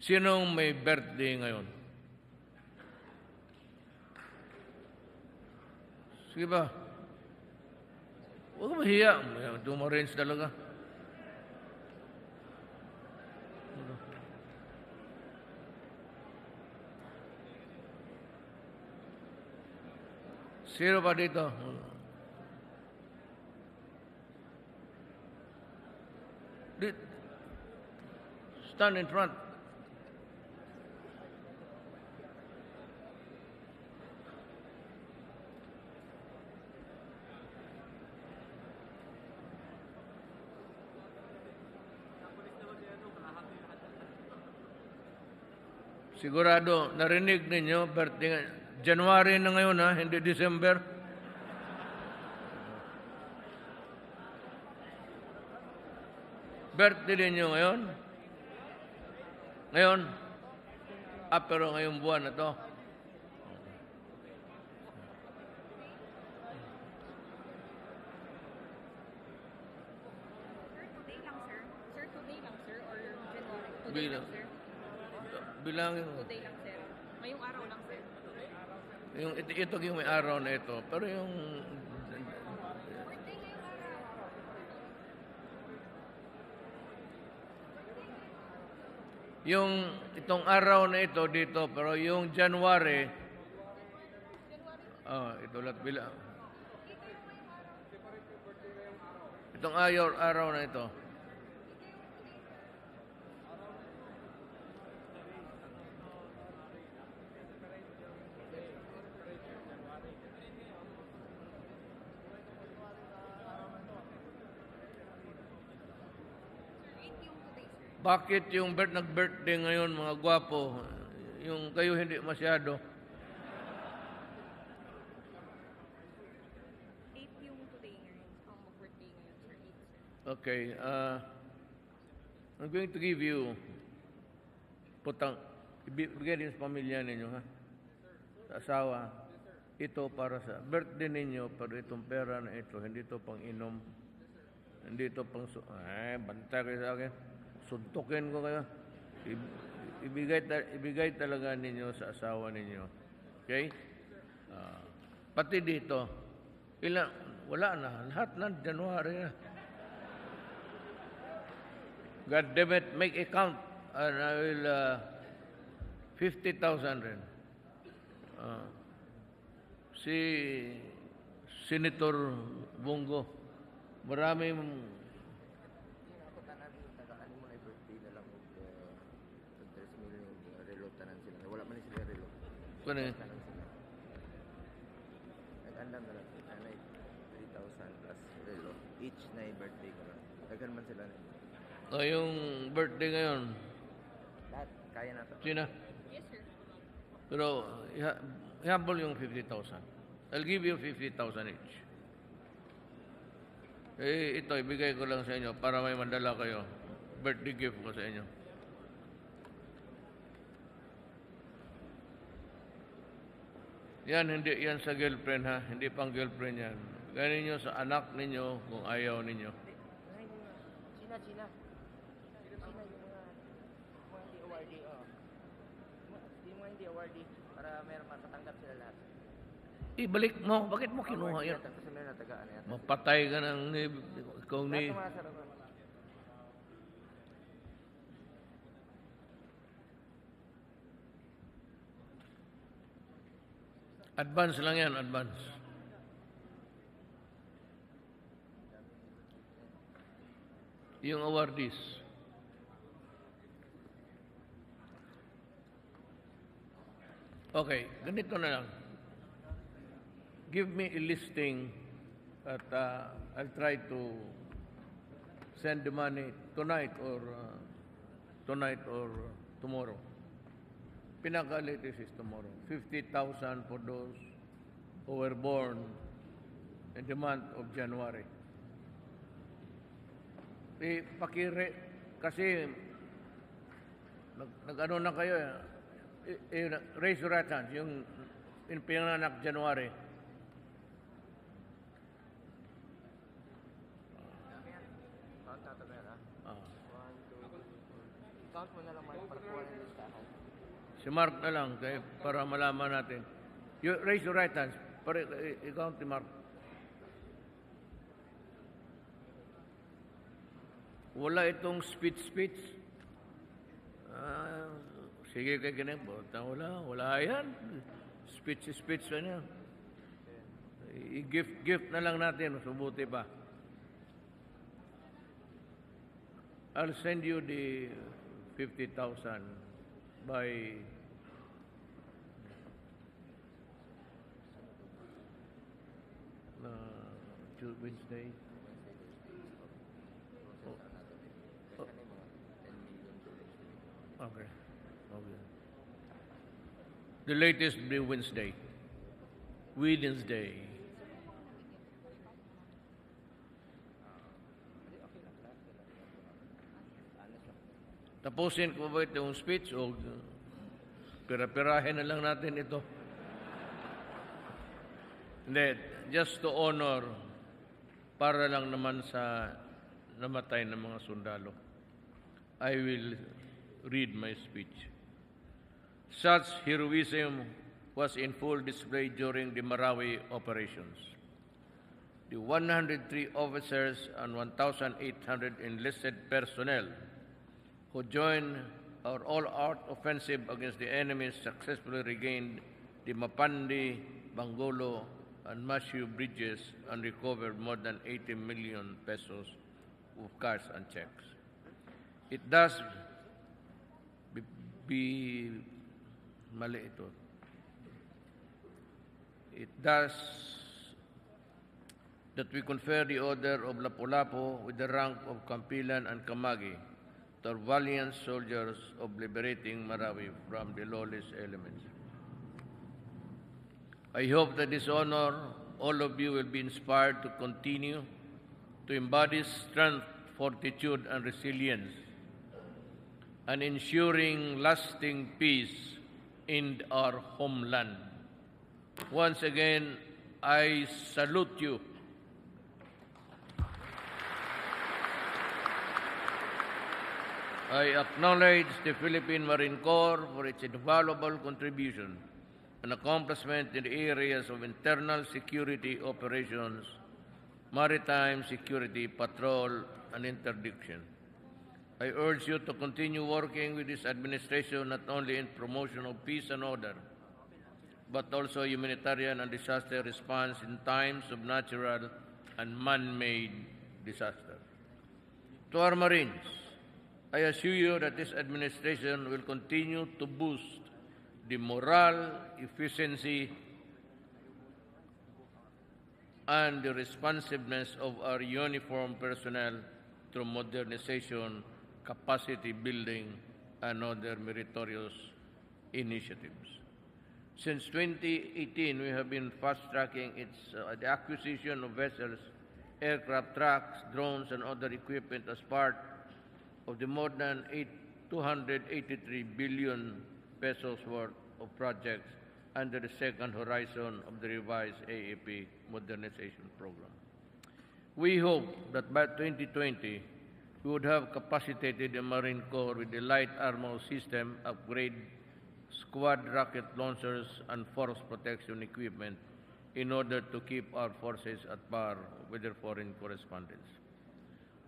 Sinong may birthday ngayon? Sige ba? Huwag mahiya. Dumarange talaga. Sino pa dito? Stand in front. Sigurado, narinig ninyo, birthday, January na ngayon ha, hindi December. Birthday ninyo ngayon? Ngayon? Pero ngayong buwan na to. Today lang, sir. Sir, today lang, sir? Or January? Today Bilang. lang, sir? Bilangin mo. Today lang, sir. Ngayong araw lang, sir. Ito yung may araw na ito. Pero yung... itong araw na ito dito, pero yung January, ito lahat bilang. Itong araw na ito. Bakit yung nag-birthday ngayon, mga gwapo, yung kayo hindi masyado? 8 yung today ngayon. Ang mag-birthday ngayon, sir. 8, sir. Okay, I'm going to give you, ibigay din sa pamilya ninyo, ha? Sa asawa, ito para sa birthday ninyo, pero itong pera na ito, hindi ito pang inom, hindi ito pang, banta kayo sa akin. Suntukin ko kayo. Ibigay talaga ninyo sa asawa ninyo. Okay? Pati dito, wala na. Lahat na, January na. God damn it, make a count. And I will, 50,000 rin. Si Senator Bongo, maraming nag-andam na lang sila na 3,000 plus relo. Each na birthday ko lang. Daghan man sila. yung birthday ngayon, Lahat, kaya na ito. Sina? Yes, sir. Pero ihabol yung 50,000. I'll give you 50,000 each. Ito, ibigay ko lang sa inyo para may mandala kayo. Birthday gift ko sa inyo. Yan, hindi yan sa girlfriend ha. Hindi pang girlfriend yan. Ganin nyo sa anak ninyo kung ayaw ninyo. Sina yung mga hindi awardee. Yung mga hindi awardee para meron matatanggap sila lahat. Ibalik mo. Bakit mo kinuha yan? Kasi meron natagaan na yata. Mapatay ka ng ikaw ni... Lahat ng mga sarapan. Advance lang yan, advance. Yung awardees. Okay, ganito na lang. Give me a listing at I'll try to send the money tonight or tomorrow. Pinaka-latest is tomorrow. 50,000 for those who were born in the month of January. Kasi nag-ano na kayo, raise your right hand, yung pinanganak January. Count natin na yan, ha? 1, 2, 3, 4. Count mo na lang, Mark, para kuha ng list. Si Mark na lang para malaman natin. You raise your right hands. Para ikaw, si Mark. Wala itong speech. Sige kay ganyan. Wala yan. Speech na yan. I-gift na lang natin. Subuti pa. I'll send you the 50,000 by Wednesday. Okay. The latest will be Wednesday. Tapusin ko ba itong speech o pira-pirahin na lang natin ito? Hindi, just to honor para lang naman sa namatay ng mga sundalo. I will read my speech. Such heroism was in full display during the Marawi operations. The 103 officers and 1,800 enlisted personnel who joined our all-out offensive against the enemy successfully regained the Mapandi, Bangolo, and Mashu bridges and recovered more than 80 million pesos of cash and checks. It does that we confer the order of Lapu-Lapu with the rank of Kampilan and Kamagi to our valiant soldiers of liberating Marawi from the lawless elements. I hope that this honor, all of you will be inspired to continue to embody strength, fortitude, and resilience, and ensuring lasting peace in our homeland. Once again, I salute you. I acknowledge the Philippine Marine Corps for its invaluable contribution and accomplishment in the areas of internal security operations, maritime security, patrol, and interdiction. I urge you to continue working with this administration not only in promotion of peace and order, but also humanitarian and disaster response in times of natural and man-made disaster. To our Marines, I assure you that this administration will continue to boost the morale, efficiency, and the responsiveness of our uniformed personnel through modernization, capacity building, and other meritorious initiatives. Since 2018, we have been fast-tracking the acquisition of vessels, aircraft, trucks, drones, and other equipment as part of the more than 283 billion pesos worth of projects under the second horizon of the revised AAP modernization program. We hope that by 2020, we would have capacitated the Marine Corps with the light armor system upgrade, squad rocket launchers, and force protection equipment in order to keep our forces at par with their foreign correspondents.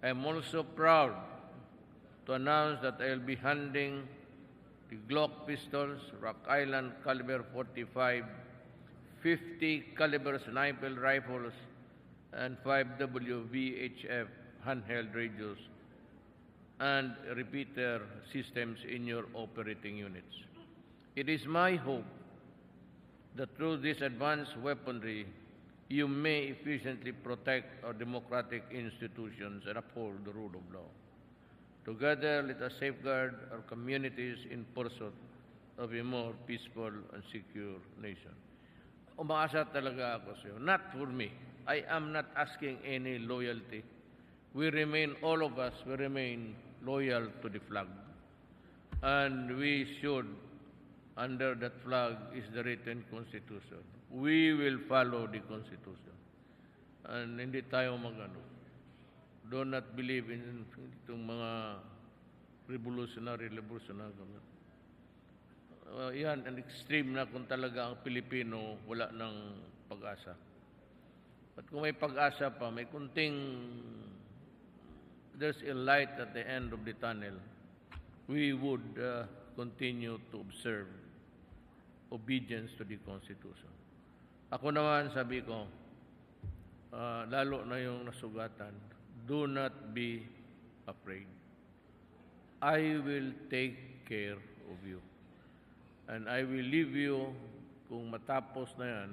I am also proud to announce that I will be handing the Glock pistols, Rock Island caliber 45, 50 caliber sniper rifles, and 5W VHF handheld radios and repeater systems in your operating units. It is my hope that through this advanced weaponry, you may efficiently protect our democratic institutions and uphold the rule of law. Together, let us safeguard our communities in pursuit of a more peaceful and secure nation. Umaasa talaga ako sa iyo. Not for me. I am not asking any loyalty. All of us, we remain loyal to the flag. And we should, under that flag is the written Constitution. We will follow the Constitution. And hindi tayo do not believe in itong mga revolutionary. yan, an extreme na kung talaga ang Pilipino wala ng pag-asa. At kung may pag-asa pa, may kunting, there's a light at the end of the tunnel, we would continue to observe obedience to the Constitution. Ako naman, sabi ko, lalo na yung nasugatan, do not be afraid. I will take care of you. And I will leave you, kung matapos na yan,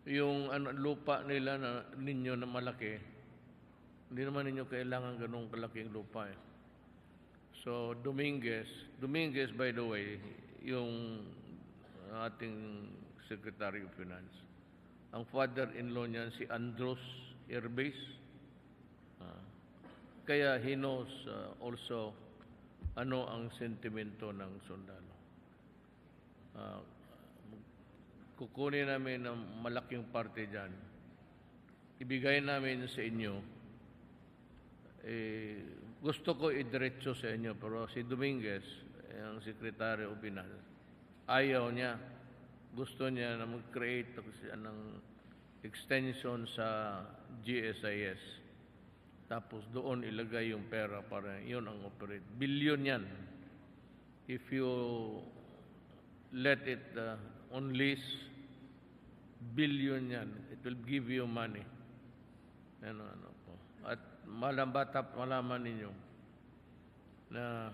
yung lupa nila ninyo na malaki, hindi naman ninyo kailangan ganung kalaking lupa eh. So, Dominguez, by the way, yung ating Secretary of Finance, ang father-in-law niyan si Andros Airbase. Kaya he knows also ano ang sentimento ng sundalo. Kukunin namin ng malaking parte dyan. Ibigay namin sa inyo. Gusto ko idiretso sa inyo, pero si Dominguez, ang Secretary of Finance, ayaw niya. Gusto niya na mag-create ng extension sa GSIS. Tapos doon ilagay yung pera para yun ang operate. Billion yan. If you let it on lease, billion yan. It will give you money. Ano po. At malaman ninyo na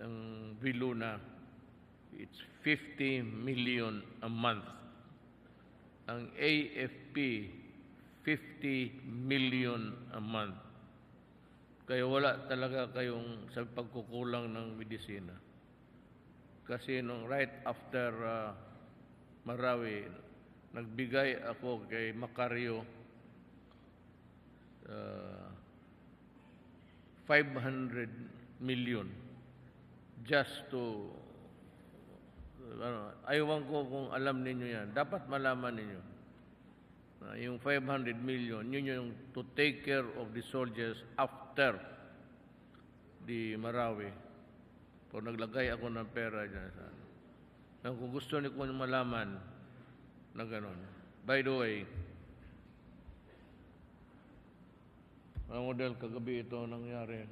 ang Viluna, it's 50 million a month. Ang AFP, 50 million a month. Kaya wala talaga kayong sa pagkukulang ng medisina. Kasi nung right after Marawi, nagbigay ako kay Macario 500 million just to ayaw ko kung alam ninyo yan. Dapat malaman ninyo. Yung 500 million, yun yung to take care of the soldiers after the Marawi. Kung naglagay ako ng pera dyan. Kung gusto niyo kung malaman na gano'n. By the way, ang model kagabi ito nangyari.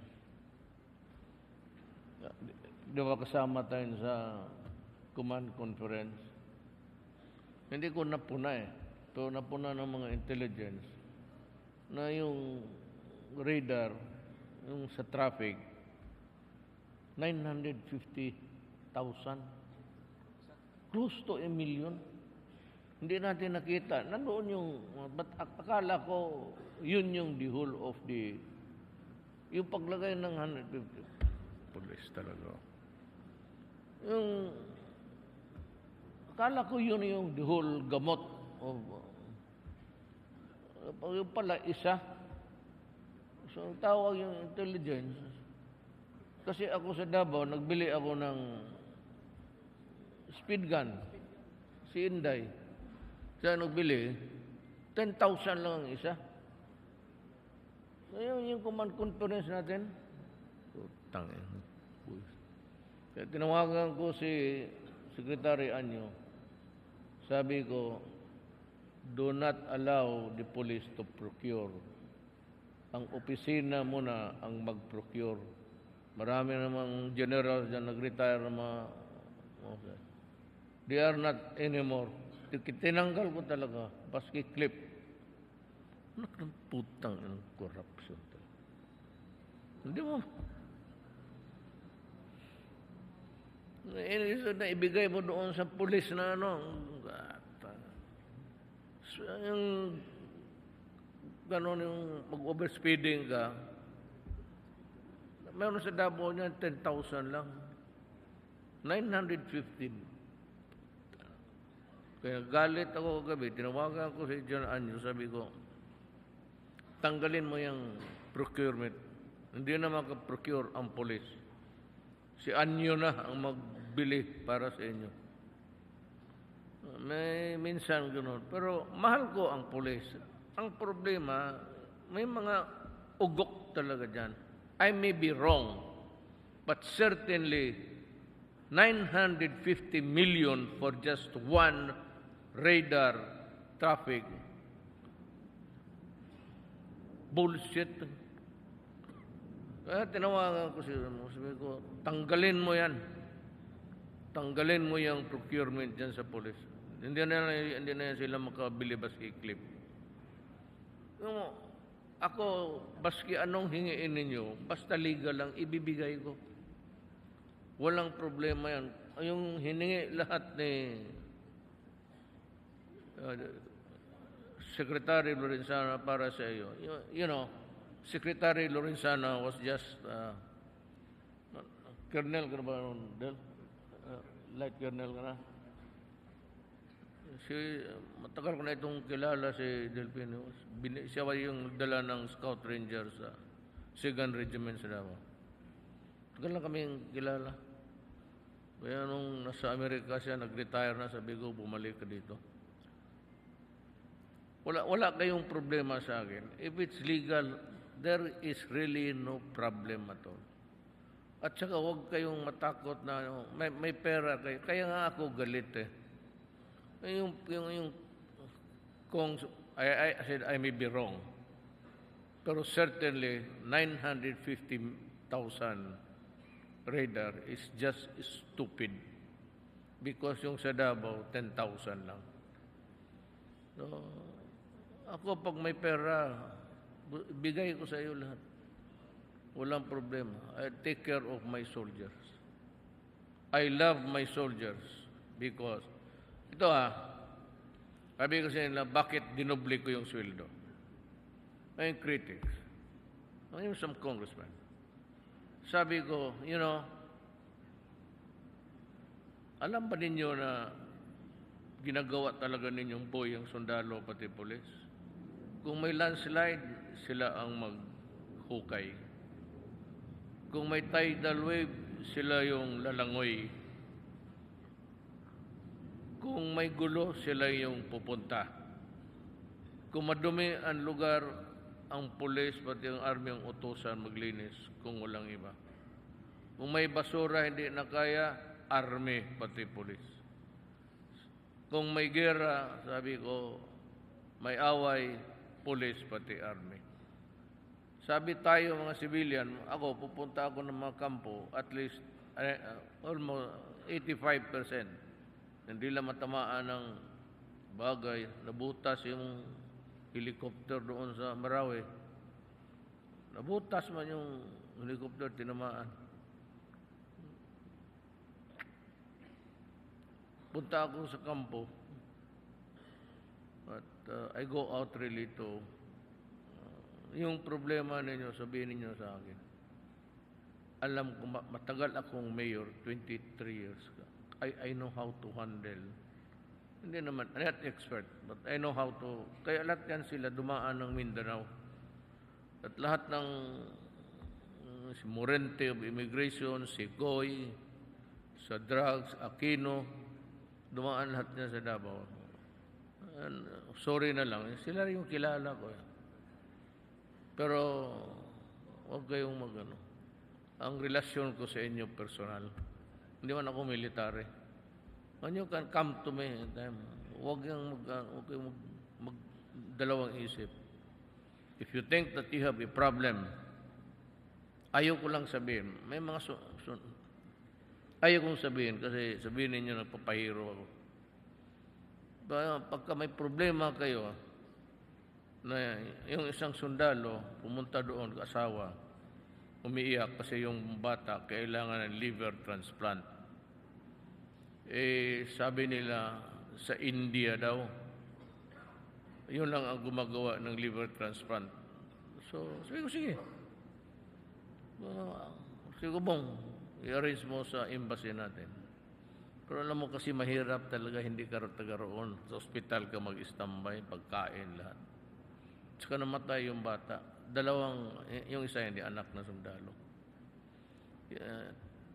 Di ba kasama tayo sa command conference? Hindi ko napuna eh. Ito napuna ng mga intelligence na yung radar, yung sa traffic, 950,000. Close to 1 million. Hindi natin nakita. Nandoon yung, but akala ko, yun yung the whole of the, yung paglagay ng 150. Police talaga. Yung, akala ko yun yung the whole gamot of, yung pala isa. So, ang tawag yung intelligence. Kasi ako sa Davao, nagbili ako ng speed gun. Si Inday. Siya nagbili, 10,000 lang ang isa. So, yung command conference natin, utang eh. Kaya tinawagan ko si Secretary Anyo. Sabi ko, do not allow the police to procure. Ang opisina muna ang mag-procure. Marami namang generals dyan nag-retire na mga... Okay. They are not anymore. Tinanggal ko talaga. Paski clip. Nakang putang ng corruption. Hindi mo. Ibigay mo doon sa pulis na ano. Yung gano'n yung mag-overspeeding ka, meron sa Davao niya 10,000 lang. 915. Kaya galit ako kagabi, tinawagan ko si John Anyo, sabi ko, tanggalin mo yung procurement. Hindi na makaprocure ang polis. Si Anyo na ang magbili para sa inyo. May minsan gano'n. Pero mahal ko ang pulis. Ang problema, may mga ugok talaga dyan. I may be wrong, but certainly 950 million for just one radar traffic. Bullshit. Kaya tinawagan ko siya. Sabi ko, tanggalin mo yan. Tanggalin mo yung procurement dyan sa police. Hindi na yan sila makabili baski-clip. Ako, baski anong hingiin ninyo, basta legal lang, ibibigay ko. Walang problema yan. Yung hiningi lahat ni Secretary Lorenzana para sa iyo. You know, Secretary Lorenzana was just Colonel ka na ba nun, Del? Light Colonel ka na? Matagal ko na itong kilala si Delfino. Siya yung nagdala ng Scout Ranger sa 2nd Regiment sa Davao. Tagal lang kaming kilala. Kaya nung nasa Amerika siya, nag-retire na, sabi ko, bumalik ka dito. Wala kayong problema sa akin. If it's legal, there is really no problem at all. At saka huwag kayong matakot na may pera kayo. Kaya nga ako galit eh. Kung I said I may be wrong, pero certainly 950,000 radar is just stupid because yung sa Davao 10,000 lang. So, ako pag may pera, bigay ko sa iyo lahat. Walang problema. I take care of my soldiers. I love my soldiers because ito sabi ko sa nila, bakit dinoble ko yung sweldo? May critics. May some congressman. Sabi ko, alam ba ninyo na ginagawa talaga ninyong buhay ang sundalo pati pulis? Kung may landslide, sila ang maghukay. Kung may tidal wave, sila yung lalangoy. Kung may gulo, sila yung pupunta. Kung madumi ang lugar, ang pulis pati ang army ang utusan maglinis kung walang iba. Kung may basura hindi na kaya, army pati pulis. Kung may gera, sabi ko, may away, pulis pati army. Sabi tayo mga civilian, ako pupunta ako ng mga kampo, at least almost 85%. Hindi lang matamaan ng bagay. Nabutas yung helicopter doon sa Marawi. Nabutas man yung helicopter, tinamaan. Punta ako sa kampo. But I go out really to yung problema ninyo, sabihin ninyo sa akin. Alam ko, matagal akong mayor, 23 years. I know how to handle. Hindi naman, I'm not expert, but I know how to. Kaya lahat yan sila dumaan ng Mindanao. At lahat ng si Morente of Immigration, si Goy, sa drugs, Aquino, dumaan lahat niya sa Davao. And, sorry na lang, sila yung kilala ko. Pero, huwag kayong magano. Ang relasyon ko sa inyo personal. Hindi man ako military. When you can come to me, huwag kayong magdalawang isip. If you think that you have a problem, ayaw ko lang sabihin. May mga ayaw kong sabihin kasi sabihin ninyo nagpapahiro ako. Pagka may problema kayo, na yung isang sundalo pumunta doon, asawa, umiiyak kasi yung bata kailangan ng liver transplant. Sabi nila sa India daw, yun lang ang gumagawa ng liver transplant. So, sabi ko, sige. Sige ko, i-arrange mo sa embassy natin. Pero alam mo kasi mahirap talaga, hindi ka taga-roon. Sa ospital ka mag-standby, pagkain, lahat. Saka namatay yung bata. Yung isa hindi anak na sundalo.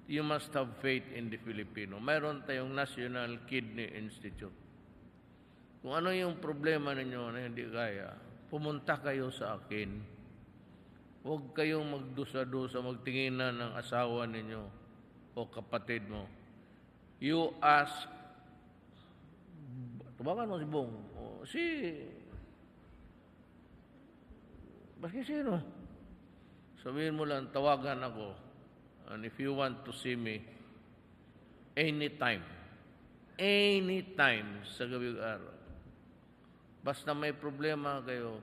You must have faith in the Filipino. Mayroon tayong National Kidney Institute. Kung ano yung problema ninyo na hindi kaya, pumunta kayo sa akin. Huwag kayong magdusa-dusa, magtinginan ng asawa ninyo o kapatid mo. You ask, tawagan mo si Bong, baski sino? Sabihin mo lang, tawagan ako. And if you want to see me, anytime sa gabi araw. Basta may problema kayo,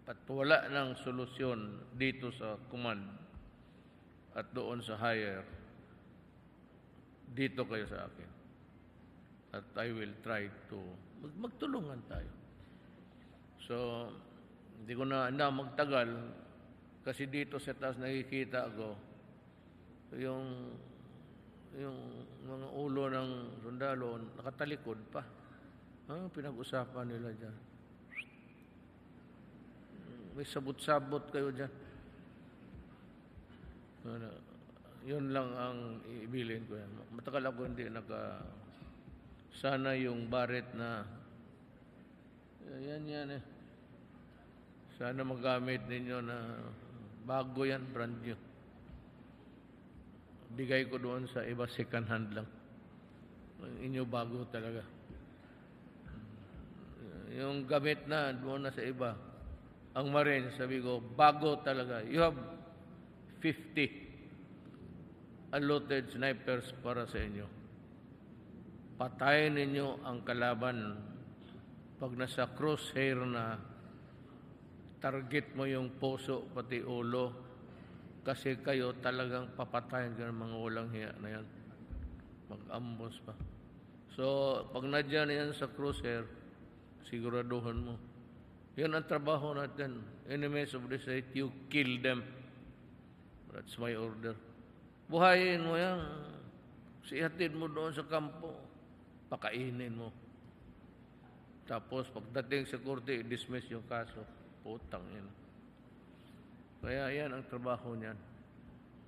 at wala ng solusyon dito sa command at doon sa higher, dito kayo sa akin. At I will try to magtulungan tayo. So, hindi ko na magtagal kasi dito sa taas nakikita ko yung mga ulo ng sundalo nakatalikod pa. Pinag-usapan nila dyan. May sabot-sabot kayo dyan. Yun lang ang ibilin ko yan. Matagal ako hindi sana yung baret na yan eh. Sana magamit ninyo na bago yan, brand new. Bigay ko doon sa iba, second hand lang. Inyo bago talaga. Yung gamit na doon na sa iba, ang Marine, sabi ko, bago talaga. You have 50 allotted snipers para sa inyo. Patayin ninyo ang kalaban pag nasa crosshair na target mo yung puso pati ulo kasi kayo talagang papatayin ka ng mga walang hiya na yan. Mag-ambos pa. So, pag nadyan yan sa crosshair, siguraduhan mo. Yan ang trabaho natin. Enemies of the state, you kill them. That's my order. Buhayin mo yan. Sihatid mo doon sa kampo. Pakainin mo. Tapos, pagdating sa korte, dismiss yung kaso. Putang ina. Kaya yan ang trabaho niyan.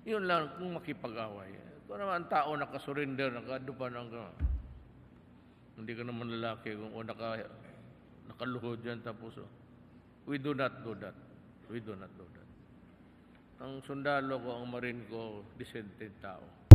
Yun lang kung makipag-away. Kung naman ang tao nakasurrender, nakadupan ang hindi ka naman lalaki kung nakaluhod yan tapos we do not do that. We do not do that. Ang sundalo ko, ang Marine ko, dissented tao.